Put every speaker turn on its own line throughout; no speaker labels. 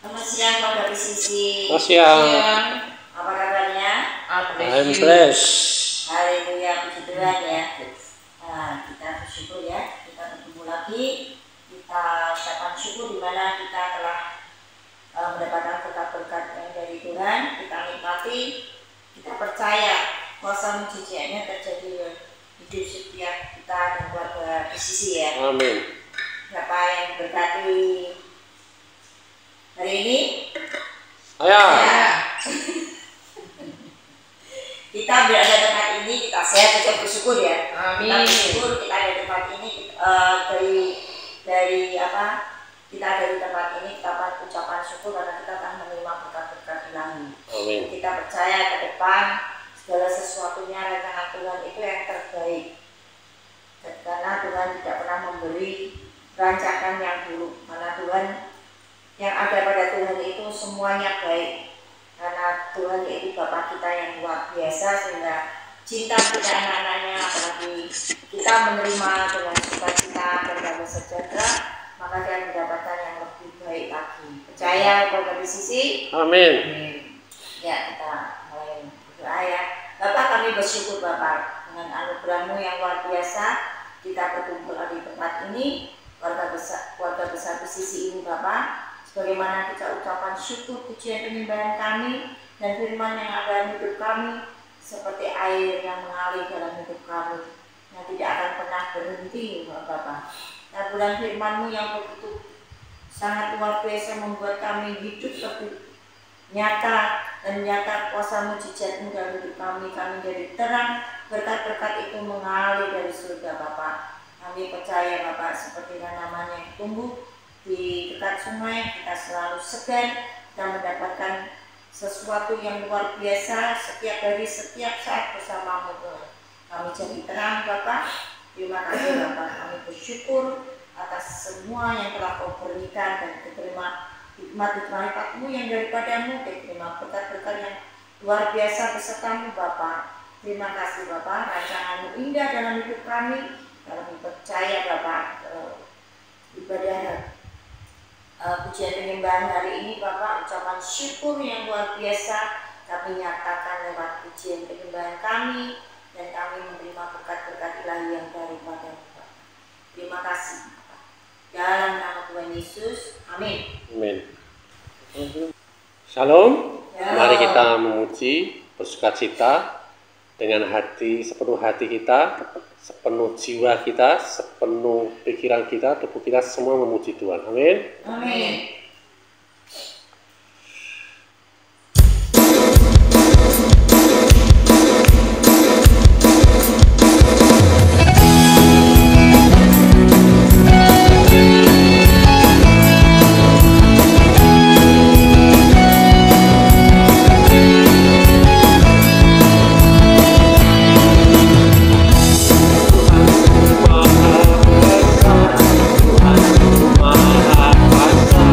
Selamat siang Pak dari Sisi.
Selamat siang.
Apa kabarnya?
I'm fresh.
Haleluya, puji Tuhan ya. Nah, kita bersyukur ya, kita bertemu lagi. Kita ucapkan syukur di mana kita telah mendapatkan berkat-berkat yang dari Tuhan. Kita nikmati, kita percaya kuasa mujizatnya terjadi hidup setiap kita dan keluarga di Sisi ya.
Amin.
Siapa yang diberkati hari ini?
Saya.
Kita berada di tempat ini, kita sehat, kita bersyukur ya.
Amin.
Kita bersyukur kita ada di tempat ini, dari apa? Kita ada di tempat ini, kita ucapan syukur karena kita akan menerima berkat-berkat ilahi.
Amin.
Kita percaya ke depan segala sesuatunya rencana Tuhan itu yang terbaik. Karena Tuhan tidak pernah memberi rancangan yang buruk. Karena Tuhan yang ada pada Tuhan itu semuanya baik. Karena Tuhan itu Bapa kita yang luar biasa, sehingga cinta kita anak-anaknya, apalagi kita menerima dengan sukacita dan damai sejahtera, maka dia mendapatkan yang lebih baik lagi. Percaya kepada di Sisi?
Amin.
Ya, kita mulai berdoa ya. Bapak, kami bersyukur Bapak dengan anugerah-Mu yang luar biasa. Kita berkumpul di tempat ini, keluarga besar di Sisi ini Bapak. Bagaimana kita ucapan syukur, pujian, penyembahan kami dan firman yang ada dalam hidup kami seperti air yang mengalir dalam hidup kami yang tidak akan pernah berhenti Bapak. Dan bulan firman-Mu yang begitu sangat luar biasa membuat kami hidup lebih nyata dan nyata kuasa mujizat-Mu dalam hidup kami. Kami jadi terang, berkat-berkat itu mengalir dari surga Bapak. Kami percaya Bapak seperti namanya yang tumbuh di dekat sungai, kita selalu segar dan mendapatkan sesuatu yang luar biasa setiap hari, setiap saat bersama-Mu Tuhan. Kami jadi terang Bapak. Terima kasih Bapak. Kami bersyukur atas semua yang telah Kau berikan dan diterima hikmat-hikmat-Mu yang daripada-Mu, diterima berkat-berkat yang luar biasa beserta-Mu Bapak. Terima kasih Bapak. Rancangan-Mu indah dalam hidup kami. Kami percaya Bapak ibadah pujian penyembahan hari ini Bapak, ucapan syukur yang luar biasa kami nyatakan lewat pujian penyembahan kami dan kami menerima berkat-berkat ilahi yang daripada Bapak. Terima kasih Bapak. Dalam nama Tuhan Yesus, amin.
Amin. Shalom.
Ya.
Mari kita memuji, bersukacita dengan sepenuh hati kita, sepenuh jiwa kita, sepenuh pikiran kita, tubuh kita semua memuji Tuhan. Amin.
Amin.
Maha Kuasa,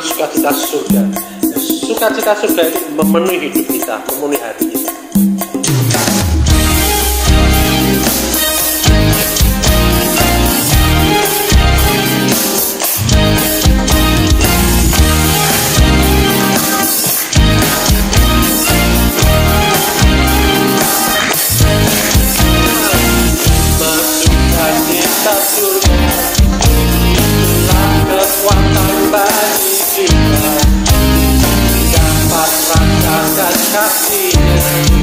sukacita surga. Sukacita surga itu memenuhi hidup kita, memenuhi hati kita. Kekuatan bagi kita dapat rasakan kasihnya.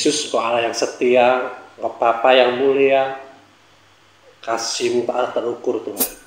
Yesus Engkau Allah yang setia, Engkau Bapa yang mulia, kasih-Mu tak terukur Tuhan.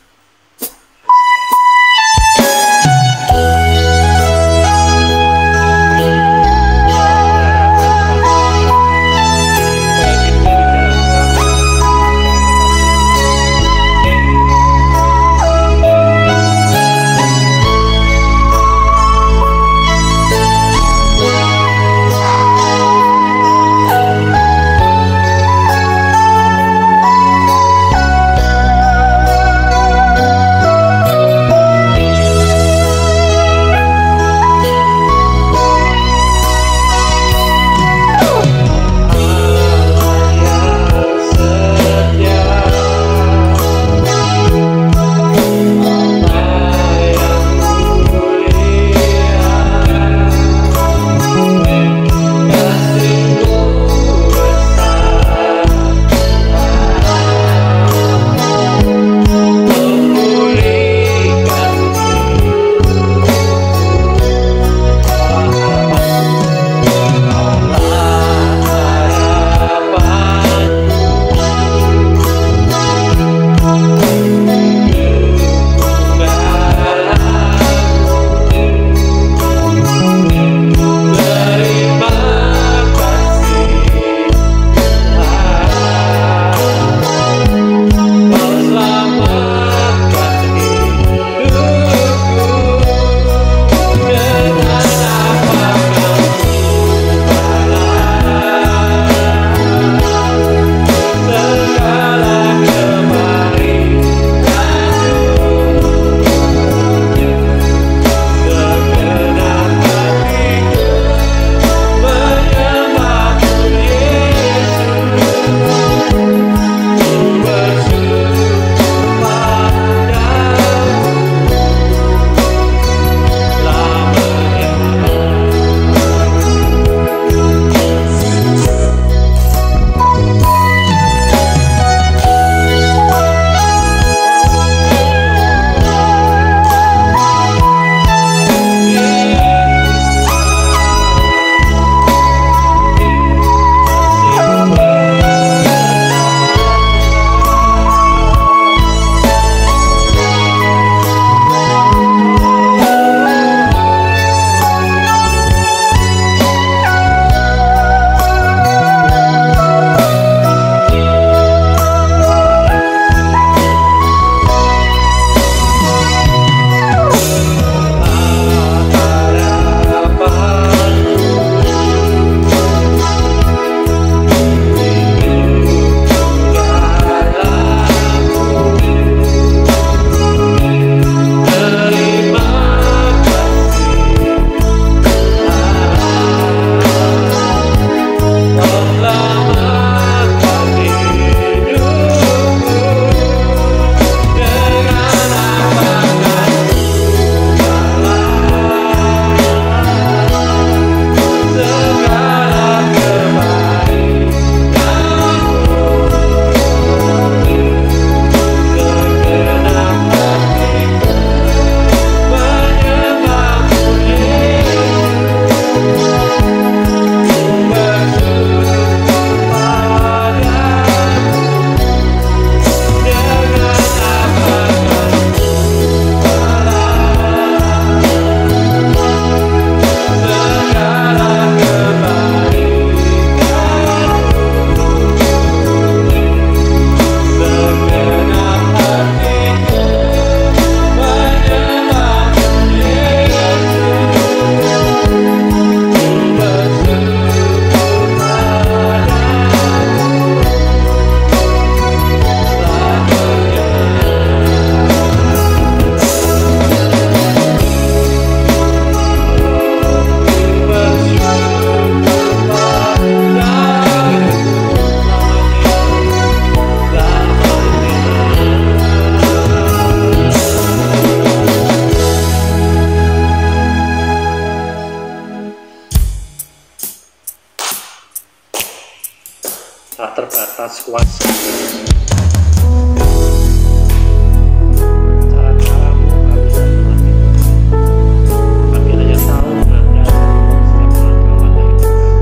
terbatas kuasa. Kami hanya tahu Anda setiap langkah-langkah hidup kami.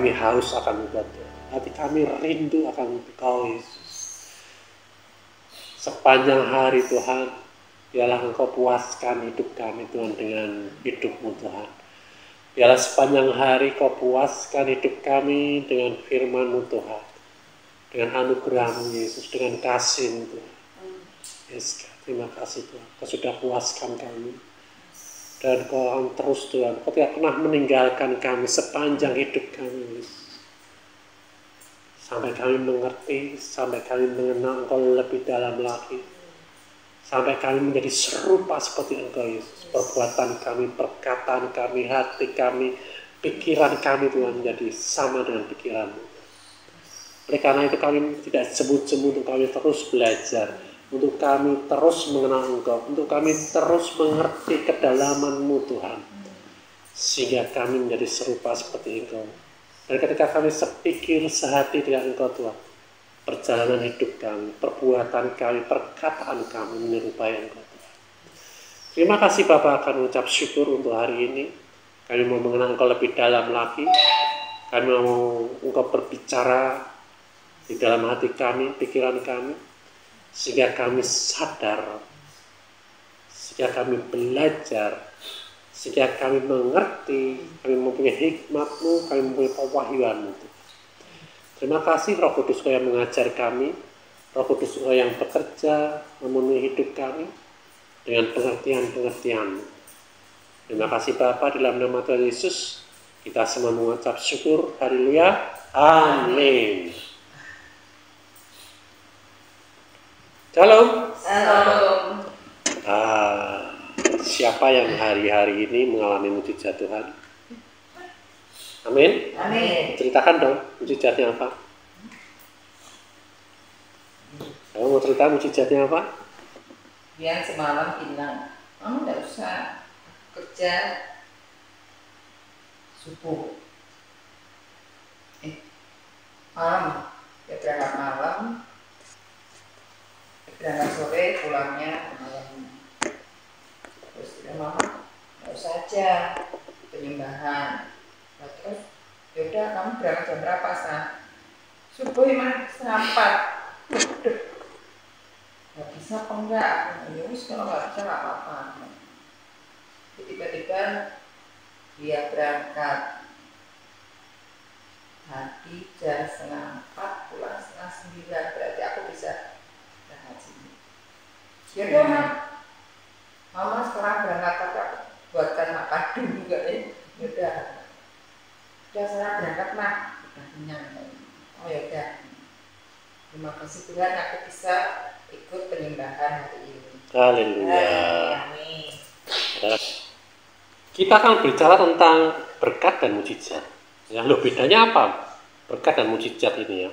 kami haus akan Engkau Tuhan. Hati kami rindu akan Engkau Yesus. Sepanjang hari Tuhan, biarlah Engkau puaskan hidup kami Tuhan dengan hidup-Mu Tuhan. Biarlah sepanjang hari Kau puaskan hidup kami dengan firman-Mu Tuhan. Dengan anugerah-Mu Yesus, dengan kasih-Mu Tuhan. Yes, terima kasih Tuhan. Kau sudah puaskan kami. Dan Kau akan terus Tuhan. Kau tidak pernah meninggalkan kami sepanjang hidup kami Yesus. Sampai kami mengerti, sampai kami mengenal Engkau lebih dalam lagi. Sampai kami menjadi serupa seperti Engkau Yesus. Perbuatan kami, perkataan kami, hati kami, pikiran kami Tuhan menjadi sama dengan pikiran-Mu. Oleh karena itu kami tidak jemu-jemu untuk kami terus belajar. Untuk kami terus mengenal Engkau. Untuk kami terus mengerti kedalaman-Mu Tuhan. Sehingga kami menjadi serupa seperti Engkau. Dan ketika kami sepikir sehati dengan Engkau Tuhan, perjalanan hidup kami, perbuatan kami, perkataan kami menyerupai Engkau Tuhan. Terima kasih Bapak akan mengucap syukur untuk hari ini. Kami mau mengenal Engkau lebih dalam lagi. Kami mau Engkau berbicara di dalam hati kami, pikiran kami, sehingga kami sadar, sehingga kami belajar, sehingga kami mengerti, kami mempunyai hikmat-Mu, kami mempunyai pewahyuan-Mu. Terima kasih Roh Kudus Kau yang mengajar kami, Roh Kudus Kau yang bekerja memenuhi hidup kami dengan pengertian-pengertian-Mu. Terima kasih Bapa, dalam nama Tuhan Yesus kita semua mengucap syukur. Haleluya. Amin. Shalom.
Shalom.
Siapa yang hari-hari ini mengalami mujizat Tuhan? Amin.
Amin.
Ceritakan dong mujizatnya apa? Kamu mau cerita mujizatnya apa?
Yang semalam bilang, kamu tidak usah kerja subuh. Malam, dia berangkat malam, berangkat sore, pulangnya malam. Terus dia mama, nggak usah aja penyembahan. Nah, terus yaudah kamu berangkat jam berapa sah? Subuh mah 4. Nggak bisa apa enggak? Ya wis kalau nggak bisa nggak apa-apa. Tiba-tiba dia berangkat tadi jam 3:30, pulang 8:30, berarti aku bisa berhaji. Ya udah, mama sekarang berangkat tapi aku buatkan makan dulu gak ya? Udah saya berangkat mah, udah kenyang. Oh ya udah, terima kasih Tuhan aku bisa ikut penyembahan hari ini.
Haleluya.
Amin.
Kita akan bicara tentang berkat dan mujizat. Ya, loh bedanya apa? Berkat dan mujizat ini ya.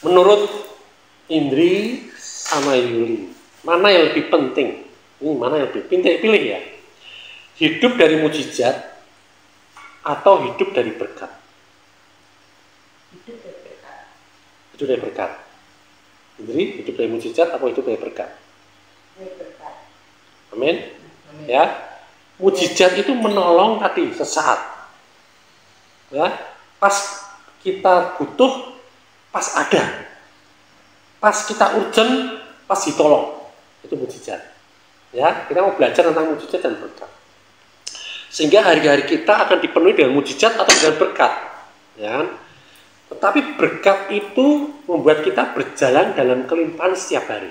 Menurut Indri sama Yuli, mana yang lebih penting? Ini mana yang lebih penting? Pilih ya. Hidup dari mujizat atau hidup dari berkat?
Hidup dari berkat.
Hidup dari berkat. Indri, hidup dari mujizat atau hidup dari berkat?
Dari berkat.
Amin.
Amin.
Ya. Mujizat itu menolong tadi sesaat. Ya, pas kita butuh, pas ada, pas kita urgent, pas ditolong, itu mujizat. Ya, kita mau belajar tentang mujizat dan berkat. Sehingga hari-hari kita akan dipenuhi dengan mujizat atau dengan berkat. Ya, tetapi berkat itu membuat kita berjalan dalam kelimpahan setiap hari.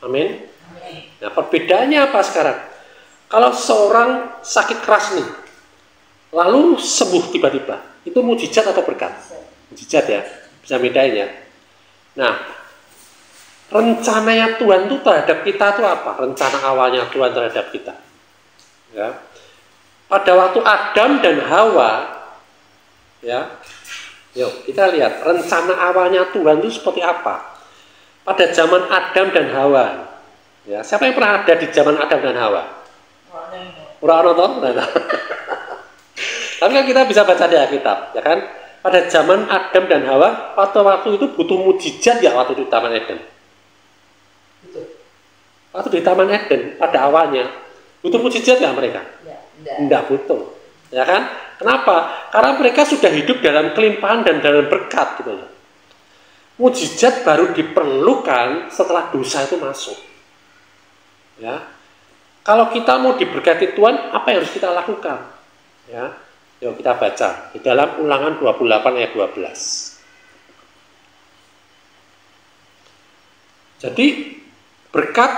Amin.
Amin.
Nah, perbedaannya apa sekarang? Kalau seorang sakit keras nih, lalu sembuh tiba-tiba, itu mujizat atau berkat? Mujizat ya, bisa bedain ya. Nah, rencananya Tuhan itu terhadap kita itu apa? Rencana awalnya Tuhan terhadap kita. Ya. Pada waktu Adam dan Hawa, ya, yuk kita lihat rencana awalnya Tuhan itu seperti apa. Pada zaman Adam dan Hawa, ya, siapa yang pernah ada di zaman Adam dan Hawa? Orang-orang tahu? Tapi kan kita bisa baca di Alkitab, ya kan? Pada zaman Adam dan Hawa, waktu itu butuh mujizat ya waktu di Taman Eden. Waktu di Taman Eden pada awalnya butuh mujizat nggak mereka?
Ya,
Enggak butuh. Ya kan? Kenapa? Karena mereka sudah hidup dalam kelimpahan dan dalam berkat gitu loh. Mujizat baru diperlukan setelah dosa itu masuk. Ya. Kalau kita mau diberkati Tuhan, apa yang harus kita lakukan? Ya. Yuk kita baca di dalam Ulangan 28 ayat 12. Jadi berkat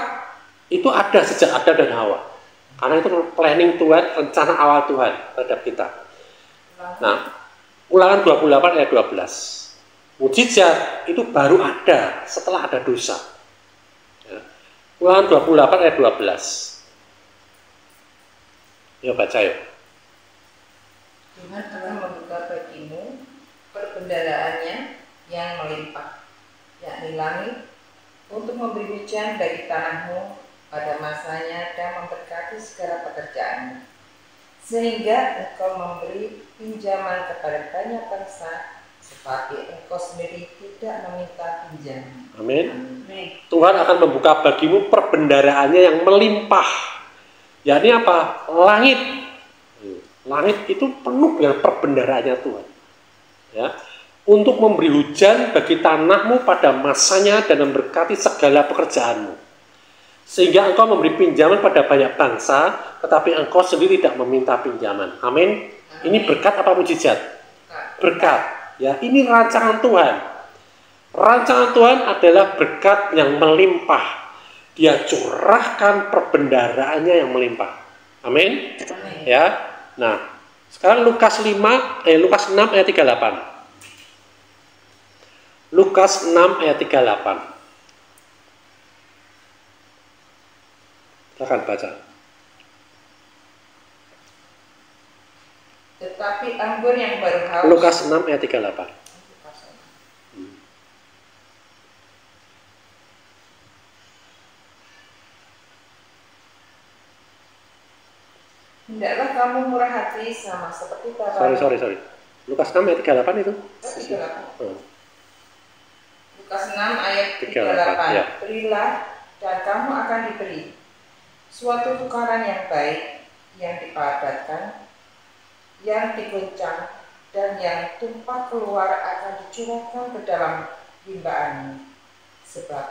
itu ada sejak Adam dan Hawa. Karena itu planning Tuhan, rencana awal Tuhan terhadap kita. Nah, Ulangan 28 ayat 12. Mujizat itu baru ada setelah ada dosa. Ya. Ulangan 28 ayat 12. Yuk baca yuk.
Tuhan akan membuka bagimu perbendaharaannya yang melimpah, yakni langit, untuk memberi hujan bagi tanahmu pada masanya dan memberkati segala pekerjaanmu, sehingga engkau memberi pinjaman kepada banyak bangsa, seperti engkau sendiri tidak meminta pinjaman.
Amin. Tuhan akan membuka bagimu perbendaharaannya yang melimpah. Yakni apa? Langit. Langit itu penuh dengan perbendaharaannya Tuhan. Ya. Untuk memberi hujan bagi tanahmu pada masanya dan memberkati segala pekerjaanmu. Sehingga engkau memberi pinjaman pada banyak bangsa, tetapi engkau sendiri tidak meminta pinjaman. Amin. Ini berkat apa mujizat? Berkat. Ya, ini rancangan Tuhan. Rancangan Tuhan adalah berkat yang melimpah. Dia curahkan perbendaharaannya yang melimpah. Amin. Ya. Nah, sekarang Lukas 6 ayat 38. Lukas 6 ayat 38. Silakan baca.
Tetapi anggur yang baru haus.
Lukas 6 ayat 38.
Hendaklah kamu murah hati sama seperti para.
Sorry. Lukas 6 ayat 38 itu.
38. Lukas 6 ayat 38.
Ya.
Berilah dan kamu akan diberi. Suatu tukaran yang baik, yang dipadatkan, yang diguncang, dan yang tumpah keluar akan dicurahkan ke dalam limbaanmu. Sebab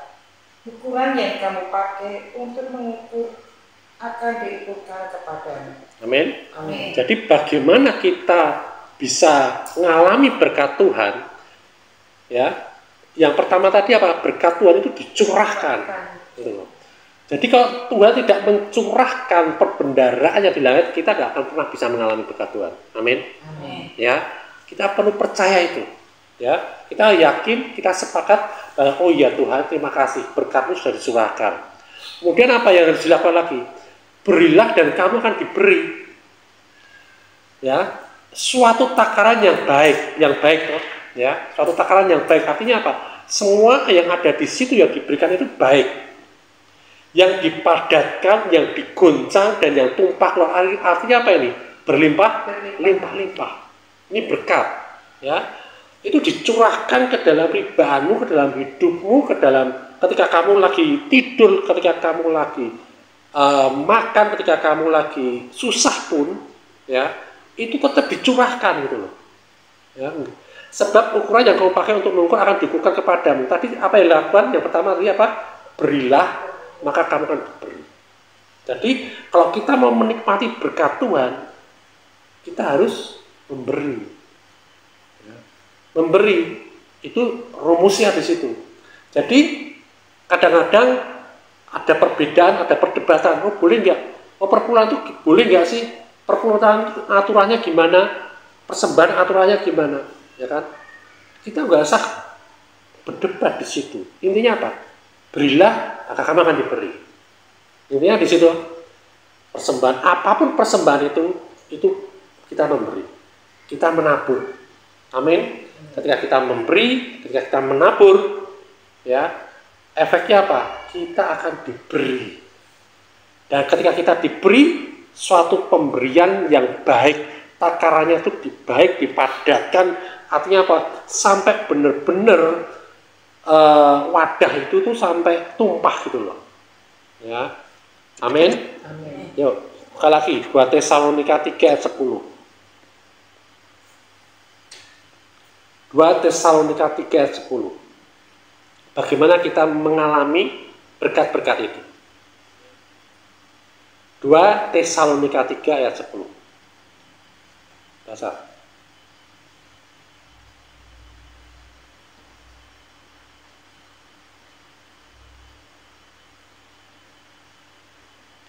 ukuran yang kamu pakai untuk mengukur akan diukurkan kepadamu.
Amin.
Amin.
Jadi bagaimana kita bisa mengalami berkat Tuhan? Ya, yang pertama tadi apa? Berkat Tuhan itu dicurahkan. Gitu. Jadi kalau Tuhan tidak mencurahkan perbendaharaannya di langit, kita nggak akan pernah bisa mengalami berkat Tuhan. Amin.
Amin.
Ya, kita perlu percaya itu. Ya, kita yakin, kita sepakat. Oh iya Tuhan, terima kasih berkat-Mu sudah dicurahkan. Kemudian apa yang harus dilakukan lagi? Berilah dan kamu akan diberi. Ya, suatu takaran yang baik, ya, suatu takaran yang baik artinya apa? Semua yang ada di situ yang diberikan itu baik. Yang dipadatkan, yang diguncang dan yang tumpah keluar artinya apa ini? Berlimpah. Ini berkat, ya. Itu dicurahkan ke dalam ribaanmu, ke dalam hidupmu, ketika kamu lagi tidur, ketika kamu lagi makan, ketika kamu lagi susah pun, ya, itu tetap dicurahkan gitu loh. Ya. Sebab ukuran yang kamu pakai untuk mengukur akan diukurkan kepadamu. Tadi apa yang dilakukan? Yang pertama tadi apa? Berilah, maka kamu akan diberi. Jadi kalau kita mau menikmati berkat Tuhan, kita harus memberi. Ya. Memberi itu rumusnya di situ. Jadi kadang-kadang ada perbedaan, ada perdebatan. Oh boleh nggak? Oh perpuluhan itu boleh nggak sih? Perpuluhan aturannya gimana? Persembahan aturannya gimana? Ya kan? Kita nggak usah berdebat di situ. Intinya apa? Berilah, maka kamu akan diberi. Intinya di situ. Persembahan apapun persembahan itu kita memberi. Kita menabur. Amin. Ketika kita memberi, ketika kita menabur, ya, efeknya apa? Kita akan diberi. Dan ketika kita diberi suatu pemberian yang baik, takarannya itu baik, dipadatkan, artinya apa? Sampai benar-benar wadah itu tuh sampai tumpah gitu loh. Ya. Amin.
Amin.
Yuk, sekali lagi 2 Tesalonika 3 ayat 10. 2 Tesalonika 3 ayat 10. Bagaimana kita mengalami berkat-berkat itu? 2 Tesalonika 3 ayat 10. Baca.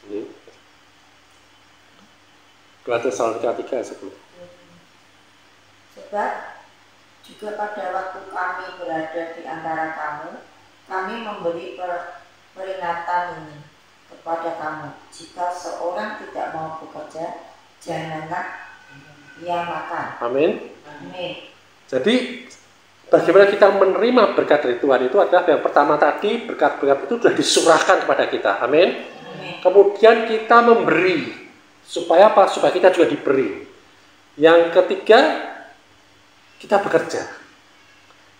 Ini 2 Tesalonika 3 ayat 10.
Sebab juga pada waktu kami berada di antara kamu, kami memberi peringatan ini kepada kamu. Jika seorang tidak mau bekerja, janganlah ia makan.
Amin.
Amin.
Jadi bagaimana kita menerima berkat dari Tuhan itu adalah yang pertama tadi, berkat-berkat itu sudah disurahkan kepada kita. Amin.
Amin.
Kemudian kita memberi. Supaya apa? Supaya kita juga diberi. Yang ketiga, kita bekerja.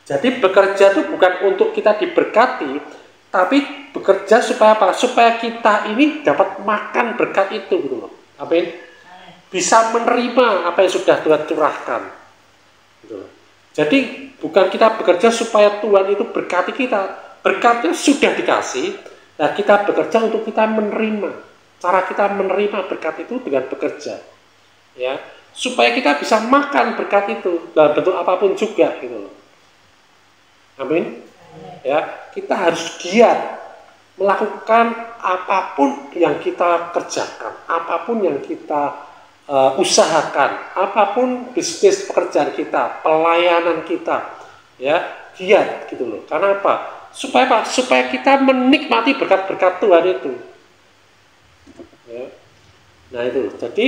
Jadi bekerja itu bukan untuk kita diberkati, tapi bekerja supaya apa? Supaya kita ini dapat makan berkat itu gitu loh. Amin. Bisa menerima apa yang sudah Tuhan curahkan. Gitu loh. Jadi bukan kita bekerja supaya Tuhan itu berkati kita. Berkatnya sudah dikasih. Nah, kita bekerja untuk kita menerima. Cara kita menerima berkat itu dengan bekerja. Ya, supaya kita bisa makan berkat itu dalam bentuk apapun juga gitu loh. Amin. Ya, kita harus giat melakukan apapun yang kita kerjakan, apapun yang kita usahakan, apapun bisnis pekerjaan kita, pelayanan kita, ya, giat gitu loh. Karena apa? Supaya apa? Supaya kita menikmati berkat-berkat Tuhan itu. Ya. Nah itu, jadi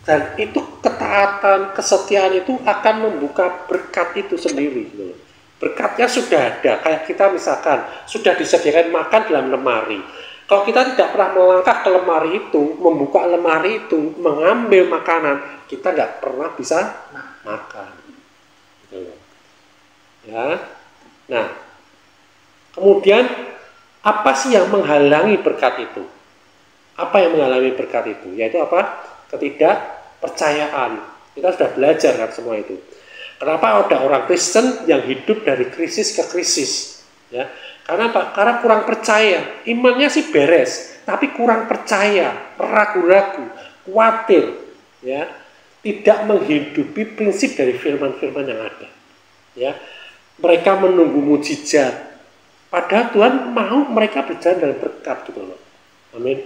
dan itu ketaatan, kesetiaan itu akan membuka berkat itu sendiri. Gitu. Berkatnya sudah ada, kayak kita misalkan sudah disediakan makan dalam lemari. Kalau kita tidak pernah melangkah ke lemari itu, membuka lemari itu, mengambil makanan, kita nggak pernah bisa makan. Gitu. Ya, nah, kemudian apa sih yang menghalangi berkat itu? Apa yang menghalangi berkat itu? Yaitu apa? Ketidakpercayaan. Kita sudah belajar kan semua itu. Kenapa ada orang Kristen yang hidup dari krisis ke krisis? Ya, karena apa? Karena kurang percaya. Imannya sih beres, tapi kurang percaya, ragu-ragu, khawatir, ya, tidak menghidupi prinsip dari firman-firman yang ada. Ya, mereka menunggu mujizat. Padahal Tuhan mau mereka berjalan dalam berkat gitu loh. Amin.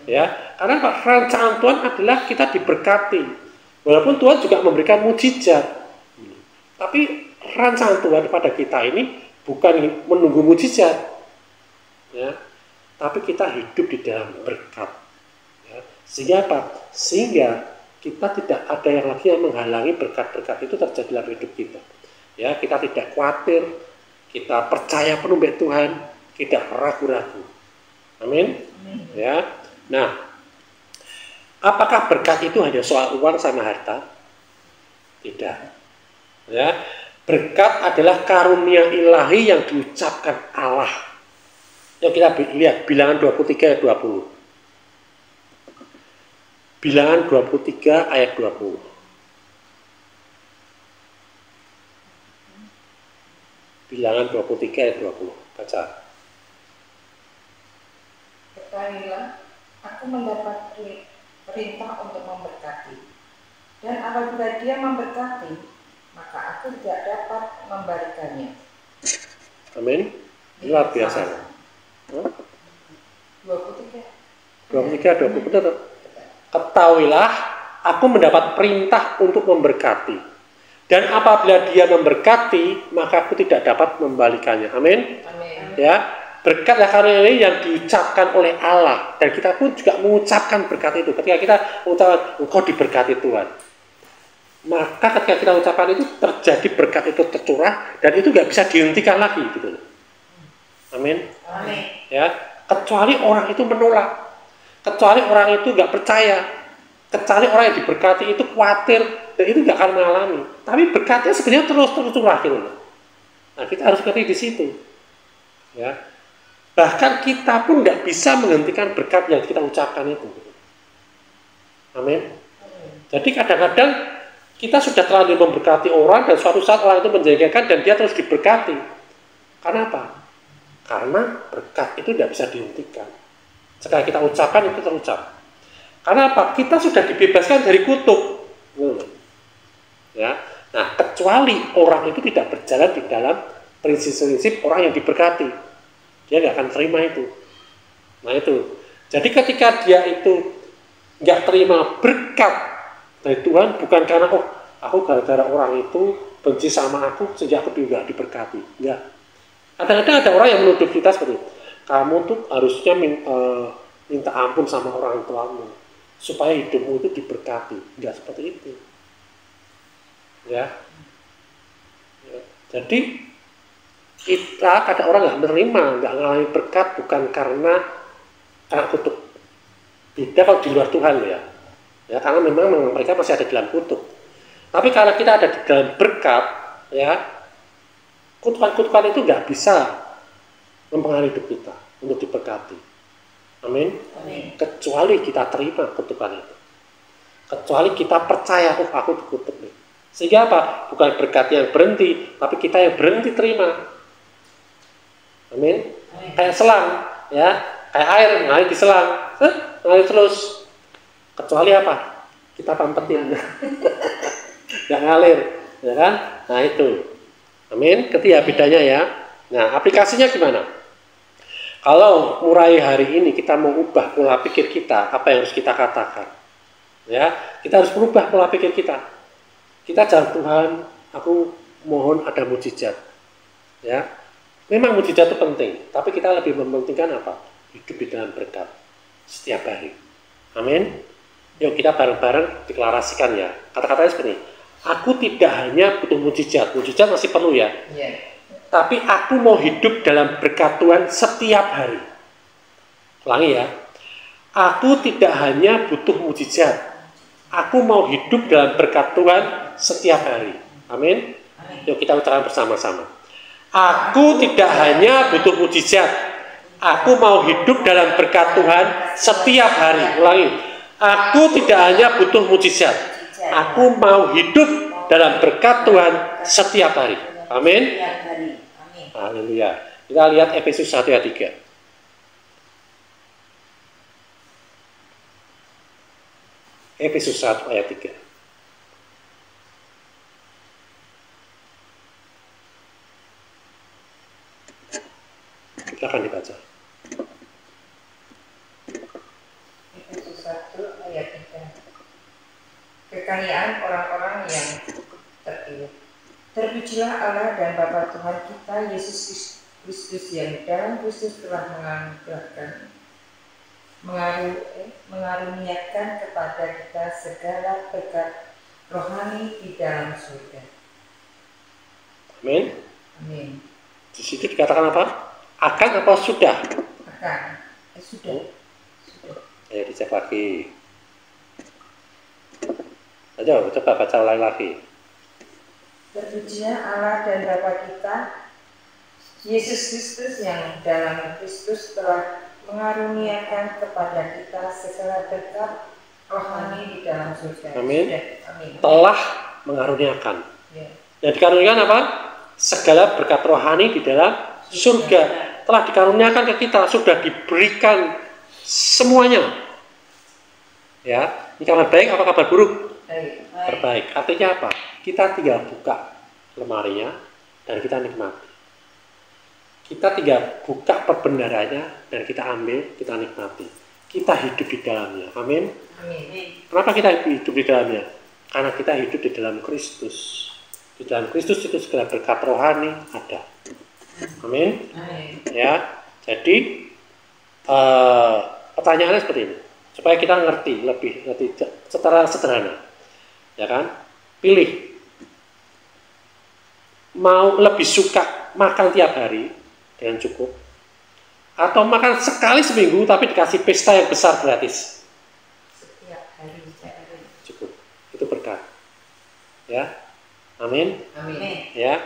Ya, karena Pak, rancangan Tuhan adalah kita diberkati. Walaupun Tuhan juga memberikan mujizat. Tapi rancangan Tuhan pada kita ini bukan menunggu mujizat. Ya, tapi kita hidup di dalam berkat. Ya, sehingga apa? Sehingga kita tidak ada yang lagi yang menghalangi berkat-berkat itu terjadi dalam hidup kita. Ya, kita tidak khawatir. Kita percaya penuh pada Tuhan, tidak ragu-ragu. Amin. Ya. Nah, apakah berkat itu hanya soal uang sama harta? Tidak. Ya. Berkat adalah karunia ilahi yang diucapkan Allah. Yuk kita lihat Bilangan 23 ayat 20. Bilangan 23 ayat 20. Bilangan 23 ayat 20. Baca.
Ketahuilah, aku mendapat perintah untuk memberkati. Dan apabila dia memberkati, maka aku tidak dapat membalikannya.
Amin. Luar biasa.
23.
20 benar. Ketahuilah, aku mendapat perintah untuk memberkati. Dan apabila dia memberkati, maka aku tidak dapat membalikannya. Amin.
Amin.
Ya, berkatlah karunia ini yang diucapkan oleh Allah, dan kita pun juga mengucapkan berkat itu. Ketika kita mengucapkan engkau diberkati Tuhan, maka ketika kita ucapkan itu terjadi berkat itu tercurah, dan itu nggak bisa dihentikan lagi gitu. Amin.
Amin.
Ya, kecuali orang itu menolak, kecuali orang itu nggak percaya, kecuali orang yang diberkati itu khawatir, dan itu nggak akan mengalami. Tapi berkatnya sebenarnya terus curah gitu loh. Nah, kita harus ngerti di situ. Ya, bahkan kita pun nggak bisa menghentikan berkat yang kita ucapkan itu. Amin. Jadi kadang-kadang Kita sudah terlanjur memberkati orang dan suatu saat orang itu menjengkelkan dan dia terus diberkati. Karena apa? Karena berkat itu tidak bisa dihentikan. Sekali kita ucapkan itu terucap. Karena apa? Kita sudah dibebaskan dari kutuk. Ya. Nah, kecuali orang itu tidak berjalan di dalam prinsip-prinsip orang yang diberkati, dia nggak akan terima itu. Nah itu. Jadi ketika dia itu nggak terima berkat dari Tuhan, bukan karena aku gara-gara orang itu benci sama aku sejak aku juga diberkati. Enggak. Kadang-kadang ada orang yang menuduh kita seperti itu. Kamu tuh harusnya minta ampun sama orang tuamu supaya hidupmu itu diberkati. Enggak seperti itu. Ya. Jadi kita kadang orang nggak menerima, nggak mengalami berkat bukan karena kutuk. Beda kalau di luar Tuhan ya. Ya, karena memang mereka masih ada dalam kutuk. Tapi kalau kita ada di dalam berkat, ya, kutukan-kutukan itu nggak bisa mempengaruhi hidup kita untuk diberkati. Amin. Kecuali kita terima kutukan itu. Kecuali kita percaya, aku dikutuk nih. Sehingga apa? Bukan berkat yang berhenti, tapi kita yang berhenti terima. Amin. Kayak selang, ya, kayak air mengalir di selang, mengalir terus. Kecuali apa? Kita pampetin, nggak ngalir, ya kan? Nah itu, amin. Ketiga bedanya ya. Nah aplikasinya gimana? Kalau mulai hari ini kita mau ubah pola pikir kita, apa yang harus kita katakan? Ya, kita harus merubah pola pikir kita. Kita jangan Tuhan, aku mohon ada mujizat. Ya, memang mujizat itu penting, tapi kita lebih mementingkan apa? Hidup di dalam berkat setiap hari. Amin. Yuk kita bareng-bareng deklarasikan ya. Kata-katanya seperti ini. Aku tidak hanya butuh mujizat. Mujizat masih perlu ya. Tapi aku mau hidup dalam berkat Tuhan setiap hari. Ulangi ya. Aku tidak hanya butuh mujizat. Aku mau hidup dalam berkat Tuhan setiap hari. Amin. Yuk kita ucapkan bersama-sama. Aku tidak hanya butuh mujizat. Aku mau hidup dalam berkat Tuhan setiap hari. Ulangi. Aku tidak hanya butuh mujizat. Aku mau hidup dalam berkat Tuhan setiap hari. Amin. Haleluya. Kita lihat Efesus 1 ayat 3. Efesus 1 ayat 3. Kita akan dibaca.
Kekayaan orang-orang yang terpilih. Terpujilah Allah dan Bapa Tuhan kita Yesus Kristus yang dalam Kristus telah mengaruniakan kepada kita segala berkat rohani di dalam surga.
Amin.
Amin.
Di situ dikatakan apa? Akan apa sudah?
Akan. Sudah.
Ayo dicek lagi. Ayo coba baca ulang lagi.
Terpujilah Allah dan Bapa kita Yesus Kristus yang dalam Kristus telah mengaruniakan kepada kita segala berkat rohani di dalam surga.
Amin.
Amin.
Telah mengaruniakan.
Ya.
Yang dikaruniakan apa? Segala berkat rohani di dalam surga. Telah dikaruniakan ke kita, sudah diberikan semuanya. Ya, ini kabar baik apa kabar buruk? Terbaik. Artinya apa? Kita tinggal buka lemarinya dan kita nikmati. Kita tinggal buka perbendaharanya dan kita ambil, kita nikmati. Kita hidup di dalamnya. Amin.
Amin.
Kenapa kita hidup di dalamnya? Karena kita hidup di dalam Kristus. Di dalam Kristus itu segala berkat rohani ada. Amin.
Amin.
Ya. Jadi pertanyaannya seperti ini. Supaya kita ngerti secara sederhana. Ya kan? Pilih. Mau lebih suka makan tiap hari dengan cukup, atau makan sekali seminggu tapi dikasih pesta yang besar gratis?
Setiap hari.
Cukup. Itu berkat. Ya. Amin.
Amin.
Ya.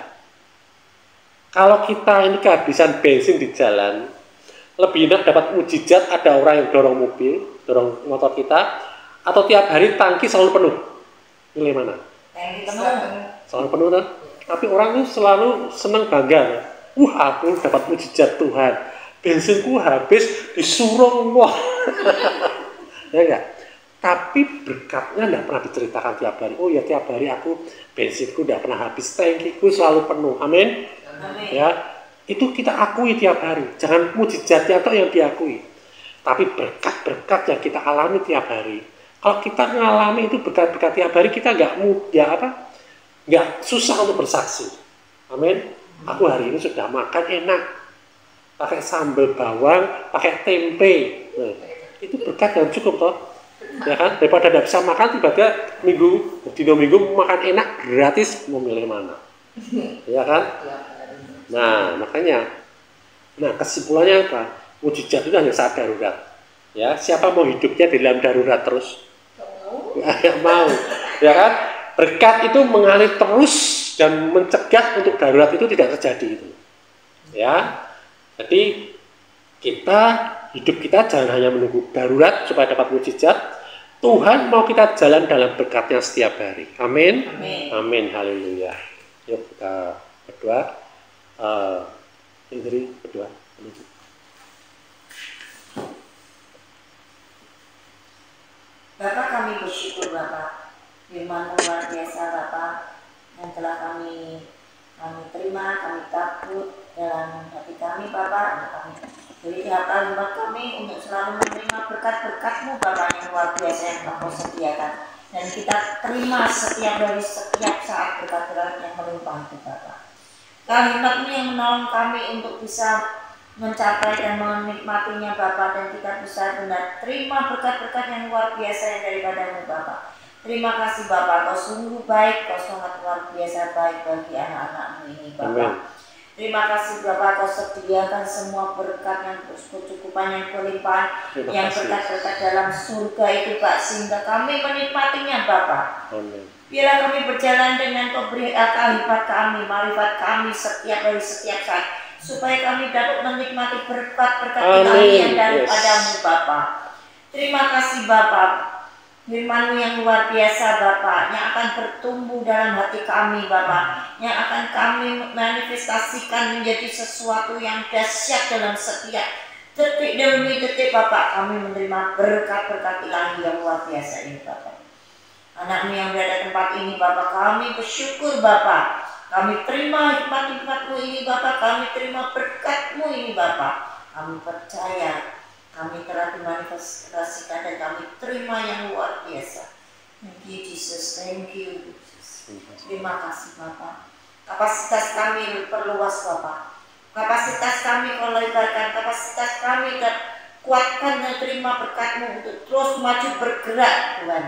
Kalau kita ini kehabisan bensin di jalan, lebih enak dapat mujizat ada orang yang dorong mobil, dorong motor kita, atau tiap hari tangki selalu penuh. Pilih mana?
Tangki penuh.
Selalu penuh kan? Tapi orang itu selalu senang bangga ya. Aku dapat mujizat Tuhan. Bensinku habis disuruh wah. Ya enggak? Tapi berkatnya tidak pernah diceritakan tiap hari. Oh ya tiap hari aku bensinku tidak pernah habis, tangkiku selalu penuh. Amin. Ya, itu kita akui tiap hari. Jangan mujizatnya itu yang diakui. Tapi berkat-berkat yang kita alami tiap hari. Kalau kita mengalami itu berkat-berkat tiap hari, kita nggak susah untuk bersaksi. Amin. Aku hari ini sudah makan enak, pakai sambal bawang, pakai tempe. Nah, itu berkat yang cukup toh. Ya kan, daripada tidak bisa makan tiba-tiba minggu makan enak gratis, mau milih mana? Ya kan? Nah makanya, kesimpulannya apa? Mujizat itu hanya saat darurat. Ya, siapa mau hidupnya di dalam darurat terus? Nggak mau, ya kan? Berkat itu mengalir terus dan mencegah untuk darurat itu tidak terjadi itu. Ya, jadi hidup kita jangan hanya menunggu darurat supaya dapat mujizat. Tuhan mau kita jalan dalam berkatnya setiap hari. Amin. Amin. Haleluya. Yuk kita berdoa. Indri berdoa.
Bapak, kami bersyukur Bapak, firman luar biasa Bapak yang telah kami terima, kami takut dalam hati kami Bapak. Kami beri kalimat kami untuk selalu menerima berkat-berkat-Mu Bapak yang luar biasa yang Engkau sediakan, dan kita terima setiap dari setiap saat berkat-berkat yang melimpah itu Bapak. Kalimat-Mu yang menolong kami untuk bisa mencapai dan menikmatinya Bapak, dan kita bisa benar terima berkat-berkat yang luar biasa yang daripada-Mu Bapak. Terima kasih Bapak, Kau sungguh baik, Kau sangat luar biasa baik bagi anak-anak-Mu ini Bapak. Amen. Terima kasih Bapak, Kau sediakan semua berkat yang kecukupan, yang kelimpahan, yang berkat-berkat dalam surga itu Pak, sehingga kami menikmatinya Bapak. Amen. Biarlah kami berjalan dengan Kau beri kalimat kami, marifat kami setiap dari setiap saat, supaya kami dapat menikmati berkat-berkat ilahi yang daripada-Mu Bapak. Terima kasih Bapak, firman-Mu yang luar biasa Bapak, yang akan bertumbuh dalam hati kami Bapak, yang akan kami manifestasikan menjadi sesuatu yang dahsyat dalam setiap detik demi detik Bapak. Kami menerima berkat-berkat ilahi yang luar biasa ini Bapak. Anak-Mu yang berada di tempat ini Bapak, kami bersyukur Bapak. Kami terima hikmat-hikmat-Mu ini Bapak, kami terima berkat-Mu ini Bapak. Kami percaya kami telah dimanifestasikan dan kami terima yang luar biasa. Thank you Jesus, thank you Jesus. Terima kasih Bapak. Kapasitas kami perluas Bapak. Kapasitas kami Kau lebarkan, kapasitas kami kuatkan dan terima berkat-Mu untuk terus maju bergerak Tuhan.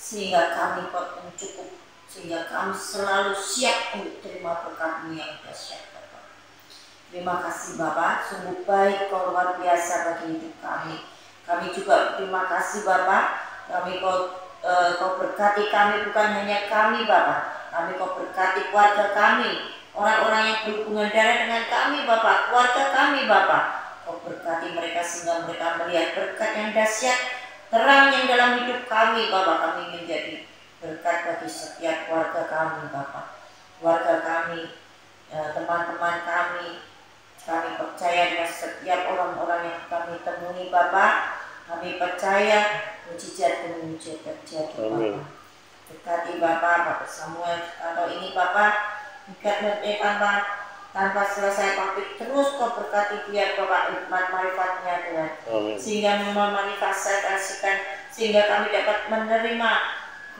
Sehingga kami cukup, sehingga kami selalu siap untuk terima berkat-Mu yang dahsyat Bapak. Terima kasih Bapak, sungguh baik Kau luar biasa bagi hidup kami. Kami juga terima kasih Bapak, Kau berkati kami, bukan hanya kami Bapak, Kau berkati keluarga kami, orang-orang yang berhubungan darah dengan kami Bapak, keluarga kami Bapak. Kau berkati mereka sehingga mereka melihat berkat yang dahsyat, terang yang dalam hidup kami Bapak. Kami menjadi berkat bagi setiap keluarga kami Bapak, keluarga kami, teman-teman kami. Kami percaya dengan setiap orang-orang yang kami temui Bapak. Kami percaya mujizat demi mujizat terjadi Bapak. Berkati Bapak Samuel atau ini Bapak, tanpa selesai tapi terus Kau berkati dia Bapak, hikmat marifatnya Tuhan, sehingga memanifestasikan, sehingga kami dapat menerima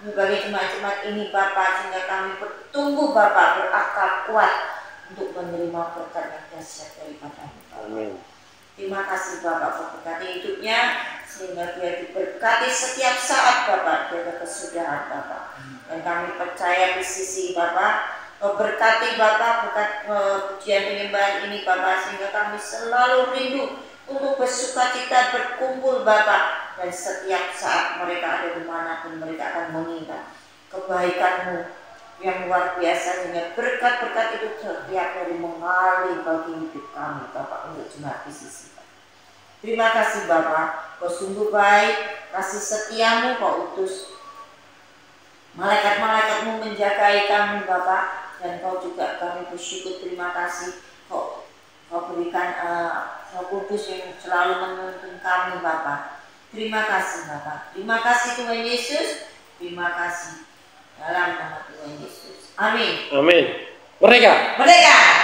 berbagai jemaat-jemaat ini Bapak, sehingga kami bertumbuh Bapak, berakal kuat untuk menerima berkat yang dahsyat daripada-Mu Bapak. Terima kasih Bapak, Kau berkati hidupnya sehingga dia diberkati setiap saat Bapak, jaga kesudahan Bapak. Dan kami percaya di sisi Bapak, Kau berkati Bapak, berkat pujian penyembahan ini Bapak, sehingga kami selalu rindu untuk bersukacita berkumpul Bapak, dan setiap saat mereka ada dimanapun mereka akan mengingat kebaikan-Mu yang luar biasa, dengan berkat-berkat itu setiap hari mengalir bagi hidup kami Bapak, untuk jemaat di sisi Bapak. Terima kasih Bapak, Kau sungguh baik, kasih setia-Mu Kau utus Malaikat-malaikatmu menjagai kami Bapak, dan Kau juga kami bersyukur, terima kasih Kau berikan Roh Kudus yang selalu menuntun kami Bapak. Terima kasih Bapak. Terima kasih Tuhan Yesus. Terima kasih dalam nama Tuhan Yesus. Amin.
Amin. Merdeka.
Merdeka.